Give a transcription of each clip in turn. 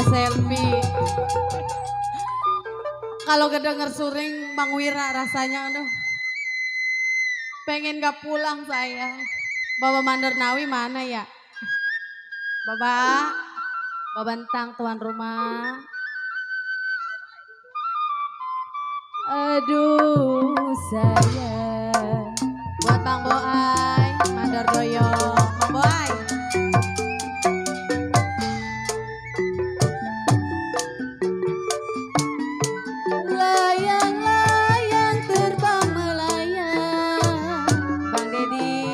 selfie. Kalau kedenger suring Bang Wira rasanya aduh. Pengen gak pulang saya. Bapak Mandernawi mana ya? Bapak, Babantang tuan rumah. Aduh sayang. Buat Bang Boai, Mandor Doyo. Bang Boai. Layang-layang terbang melayang. Bang Dedi.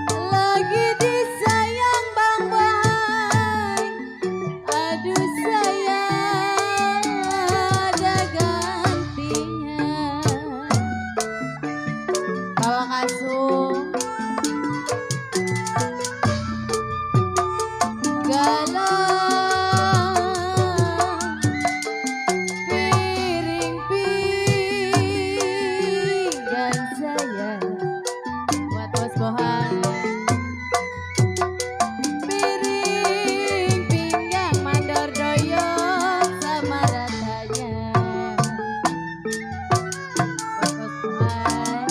Lagi disayang Bang Boai. Aduh sayang ada gantinya. Bawa kasut. Galau piring pinggan saya buat bos bohan. Piring pinggan mandor doyong sama ratanya buat bos bohan.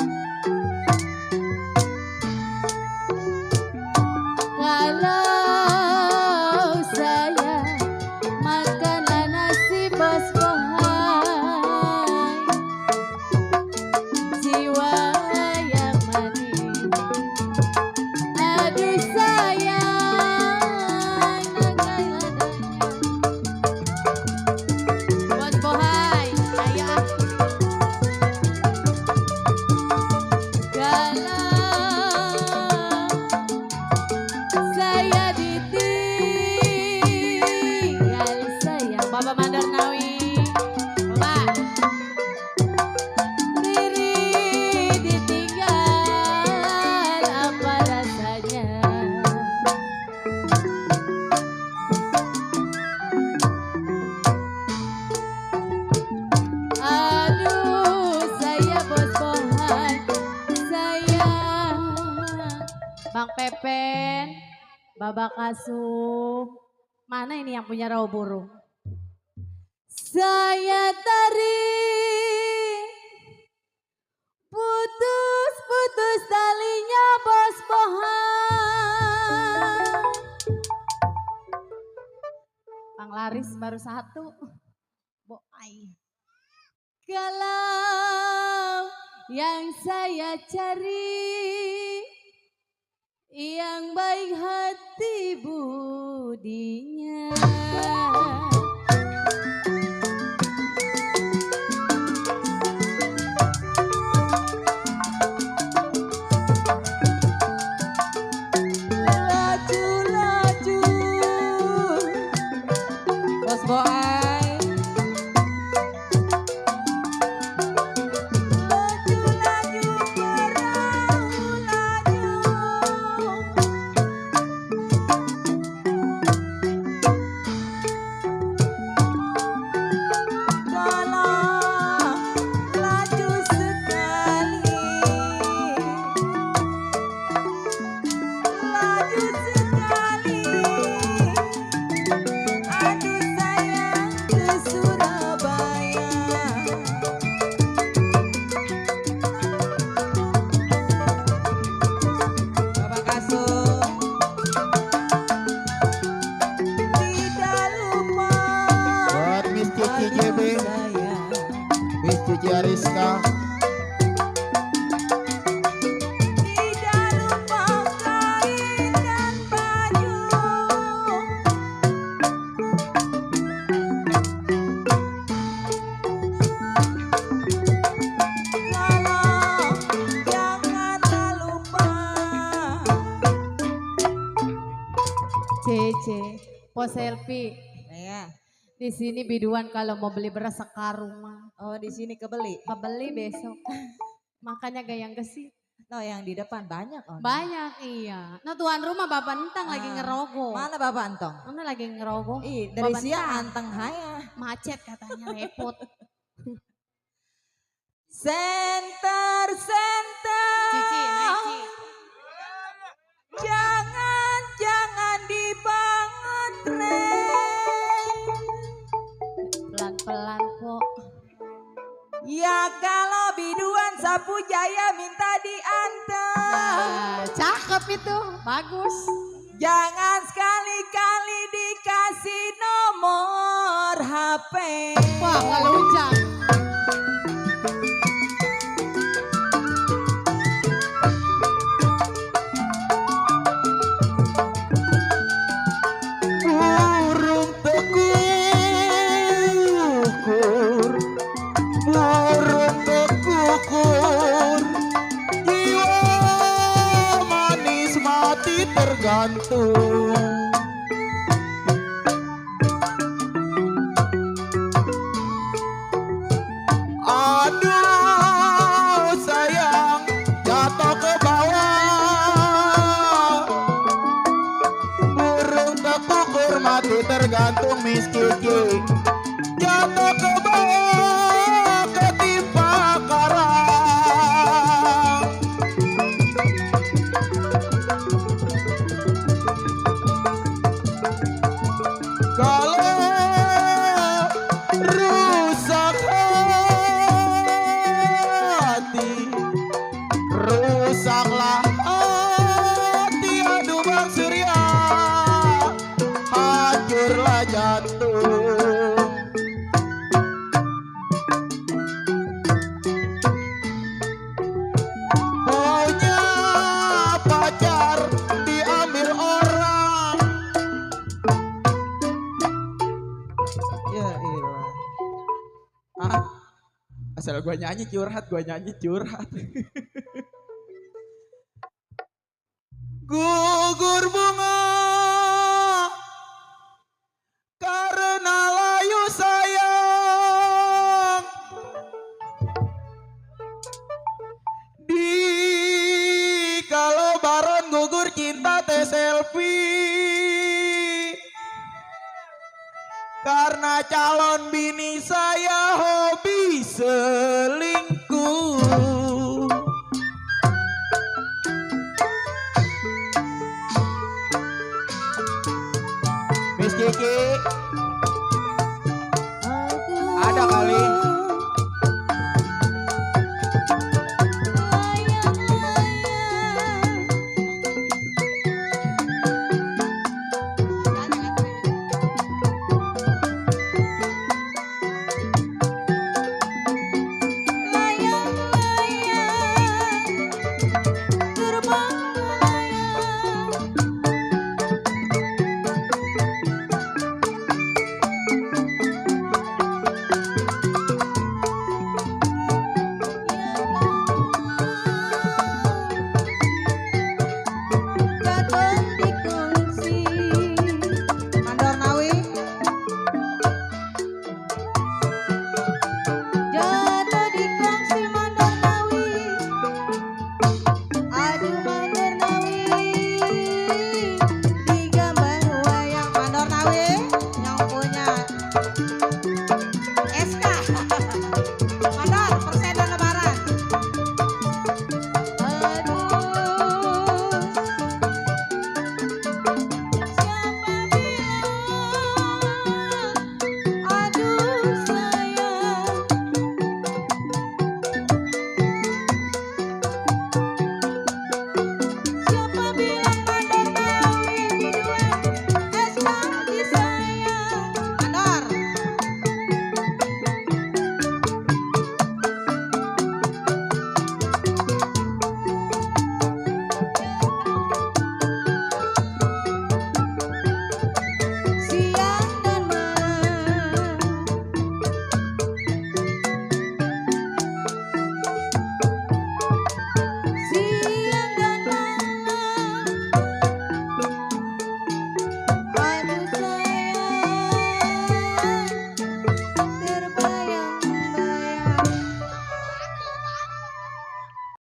Kalau saya makanlah nasi bos bohai, jiwa yang manis. Aduh sayang, nagai ladanya. Bos bohai, ayah. Galau saya ditinggal sayang Bapak Mandernawi. Bapak Riri ditinggal apa rasanya. Aduh saya bos bohan sayang. Bang Pepen, Babak Kasum, mana ini yang punya rawa burung? Saya tarik putus-putus talinya bos bohan. Bang Laris baru satu, Boai. Kalau yang saya cari yang baik hati budinya. Laju-laju bos boai. Laju-laju perahu laju. Tolong laju sekali. Laju sekali. Aduh sayang ke Surabaya. Bapak Kasum tidak lupa Buat Miss Cici JB, saya. Miss Cici Ariska, Tidak lupa kain dan baju. Tolong janganlah lupa. Cece, pos selfie. Ya. Di sini biduan kalau mau beli beras sekarung mah. Oh, di sini kebeli. Kebeli besok. Makanya gayang gesi. No, yang di depan banyak. Oh, Banyak iya. Nah tuan rumah Bapak Entang lagi ngerogoh. Mana Bapak Antong? Mana lagi ngerogoh? Ih, dari Bapak siang Entang. anteng haya. Macet katanya repot. Center, center. Cici, naik Ci. Jangan, jangan dibangun. Ya kalau biduan sapu jaya minta diantar. Cakep itu, bagus. Jangan sekali-kali dikasih nomor HP. Wah, ngelunjang. Burung tekukur, burung tekukur, jiwa manis mati tergantung. Aduh sayang, jatuh ke bawah. Burung tekukur mati tergantung Miss Kiki. Jatuh ke bawah ketimpa karang. Kalau rusak hati, rusaklah hati. Aduh Bang Surya, hancurlah jantung. Punya pacar diambil orang. Ya ilah. Asal gua nyanyi curhat. Gugur bunga karena layu sayang. Di kalau baron gugur cinta teh selfie. Karena calon bini saya hobi